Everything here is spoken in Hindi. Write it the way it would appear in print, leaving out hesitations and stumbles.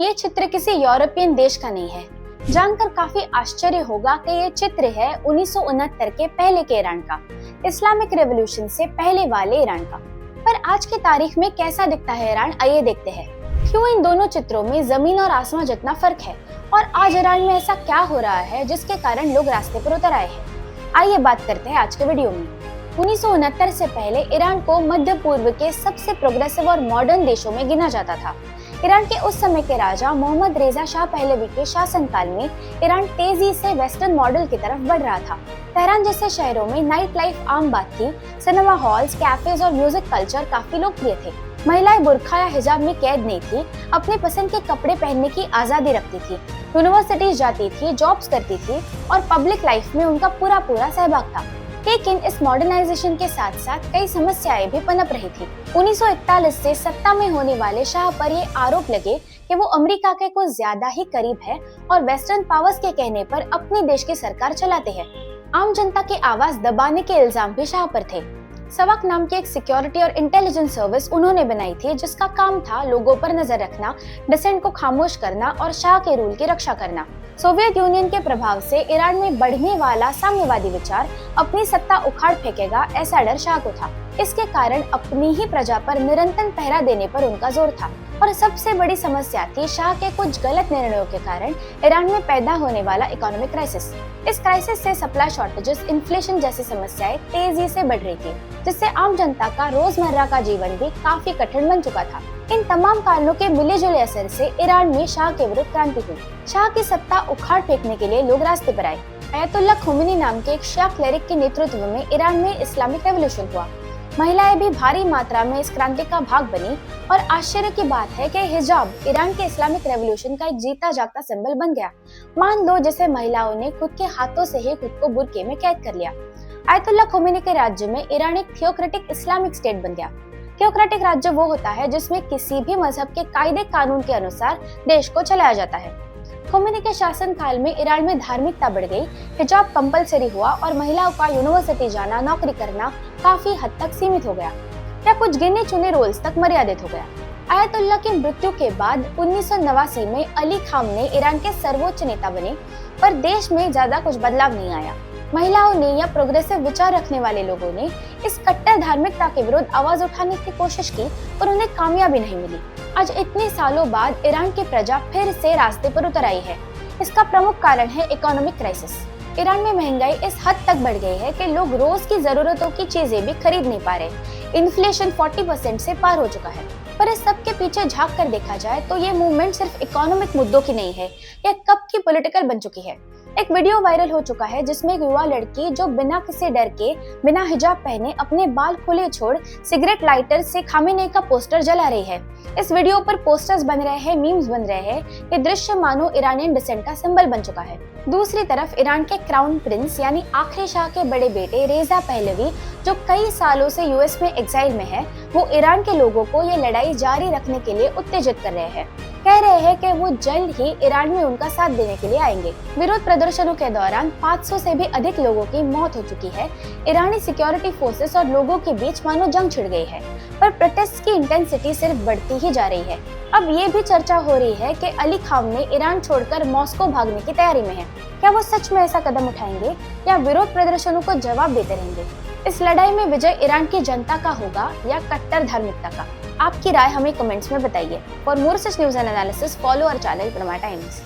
ये चित्र किसी यूरोपियन देश का नहीं है। जानकर काफी आश्चर्य होगा कि ये चित्र है 1969 के पहले के ईरान का, इस्लामिक रेवोल्यूशन से पहले वाले ईरान का। पर आज की तारीख में कैसा दिखता है ईरान, आइए देखते हैं। क्यों इन दोनों चित्रों में जमीन और आसमां जितना फर्क है और आज ईरान में ऐसा क्या हो रहा है जिसके कारण लोग रास्ते पर उतर आए हैं। आइए बात करते हैं आज के वीडियो में। 1969 से पहले ईरान को मध्य पूर्व के सबसे प्रोग्रेसिव और मॉडर्न देशों में गिना जाता था। ईरान के उस समय के राजा मोहम्मद रेजा शाह पहलवी के शासनकाल में ईरान तेजी से वेस्टर्न मॉडल की तरफ बढ़ रहा था। तेहरान जैसे शहरों में नाइट लाइफ आम बात थी। सिनेमा हॉल्स, कैफेज और म्यूजिक कल्चर काफी लोकप्रिय थे। महिलाएं बुर्का या हिजाब में कैद नहीं थी, अपने पसंद के कपड़े पहनने की आजादी रखती थी, यूनिवर्सिटीज जाती थी, जॉब्स करती थी और पब्लिक लाइफ में उनका पूरा सहभाग था। लेकिन इस मॉडर्नाइजेशन के साथ साथ कई समस्याएं भी पनप रही थी। 1941 से सत्ता में होने वाले शाह पर ये आरोप लगे कि वो अमेरिका के कुछ ज्यादा ही करीब है और वेस्टर्न पावर्स के कहने पर अपने देश की सरकार चलाते हैं। आम जनता की आवाज दबाने के इल्जाम भी शाह पर थे। सवाक नाम की एक सिक्योरिटी और इंटेलिजेंस सर्विस उन्होंने बनाई थी, जिसका काम था लोगों पर नजर रखना, डिसेंट को खामोश करना और शाह के रूल की रक्षा करना। सोवियत यूनियन के प्रभाव से ईरान में बढ़ने वाला साम्यवादी विचार अपनी सत्ता उखाड़ फेंकेगा, ऐसा डर शाह को था। इसके कारण अपनी ही प्रजा पर निरंतर पहरा देने पर उनका जोर था। और सबसे बड़ी समस्या थी शाह के कुछ गलत निर्णयों के कारण ईरान में पैदा होने वाला इकोनॉमिक क्राइसिस। इस क्राइसिस से सप्लाई शॉर्टेजेस, इन्फ्लेशन जैसी समस्याएं तेजी से बढ़ रही थी, जिससे आम जनता का रोजमर्रा का जीवन भी काफी कठिन बन चुका था। इन तमाम कारणों के मिले जुले असर से ईरान में शाह के विरुद्ध क्रांति हुई। शाह की सत्ता उखाड़ फेंकने के लिए लोग रास्ते पर आए। अयतुल्ला खोमेनी नाम के एक शिया क्लेरिक के नेतृत्व में ईरान में इस्लामिक रेवोल्यूशन हुआ। महिलाएं भी भारी मात्रा में इस क्रांति का भाग बनी और आश्चर्य की बात है कि हिजाब ईरान के इस्लामिक रेवोल्यूशन का एक जीता जागता सिंबल बन गया। मान लो जैसे महिलाओं ने खुद के हाथों से ही खुद को बुर्के में कैद कर लिया। अयतुल्ला खोमेनी के राज्य में ईरान एक थियोक्रेटिक इस्लामिक स्टेट बन गया। थियोक्रेटिक राज्य वो होता है जिसमें किसी भी मजहब के कायदे कानून के अनुसार देश को चलाया जाता है। खोमेनी के शासन काल में ईरान में धार्मिकता बढ़ गई, हिजाब कंपलसरी हुआ और महिलाओं का यूनिवर्सिटी जाना, नौकरी करना काफी हद तक सीमित हो गया या कुछ गिने चुने रोल्स तक मर्यादित हो गया। अयतुल्ला की मृत्यु के बाद 1989 में अली खामनेई ईरान के सर्वोच्च नेता बने, पर देश में ज्यादा कुछ बदलाव नहीं आया। महिलाओं ने या प्रोग्रेसिव विचार रखने वाले लोगों ने इस कट्टर धार्मिकता के विरुद्ध आवाज उठाने की कोशिश की, पर उन्हें कामयाबी नहीं मिली। आज इतने सालों बाद ईरान की प्रजा फिर से रास्ते पर उतर आई है। इसका प्रमुख कारण है इकोनॉमिक क्राइसिस। ईरान में महंगाई इस हद तक बढ़ गई है कि लोग रोज की जरूरतों की चीजें भी खरीद नहीं पा रहे। इन्फ्लेशन 40% से पार हो चुका है। पर इस सब के पीछे झांक कर देखा जाए तो ये मूवमेंट सिर्फ इकोनॉमिक मुद्दों की नहीं है, यह कब की पॉलिटिकल बन चुकी है। एक वीडियो वायरल हो चुका है जिसमें एक युवा लड़की जो बिना किसी डर के, बिना हिजाब पहने, अपने बाल खुले छोड़ सिगरेट लाइटर से खामेनेई का पोस्टर जला रही है। इस वीडियो पर पोस्टर्स बन रहे हैं, मीम्स बन रहे हैं। ये दृश्य मानो ईरानियन डिसेंट का सिंबल बन चुका है। दूसरी तरफ ईरान के क्राउन प्रिंस यानी आखिरी शाह के बड़े बेटे रेजा पहलवी, जो कई सालों से यूएस में एग्जाइल में है, वो ईरान के लोगों को ये लड़ाई जारी रखने के लिए उत्तेजित कर रहे हैं। कह रहे हैं कि वो जल्द ही ईरान में उनका साथ देने के लिए आएंगे। विरोध प्रदर्शनों के दौरान 500 से भी अधिक लोगों की मौत हो चुकी है। ईरानी सिक्योरिटी फोर्सेस और लोगों के बीच मानो जंग छिड़ गई है, पर प्रोटेस्ट की इंटेंसिटी सिर्फ बढ़ती ही जा रही है। अब ये भी चर्चा हो रही है कि अली खामनेई ईरान छोड़कर मॉस्को भागने की तैयारी में है। क्या वो सच में ऐसा कदम उठाएंगे या विरोध प्रदर्शनों को जवाब देते रहेंगे? इस लड़ाई में विजय ईरान की जनता का होगा या कट्टर धार्मिकता का? आपकी राय हमें कमेंट्स में बताइए। For more such news and analysis, follow our channel Prama times.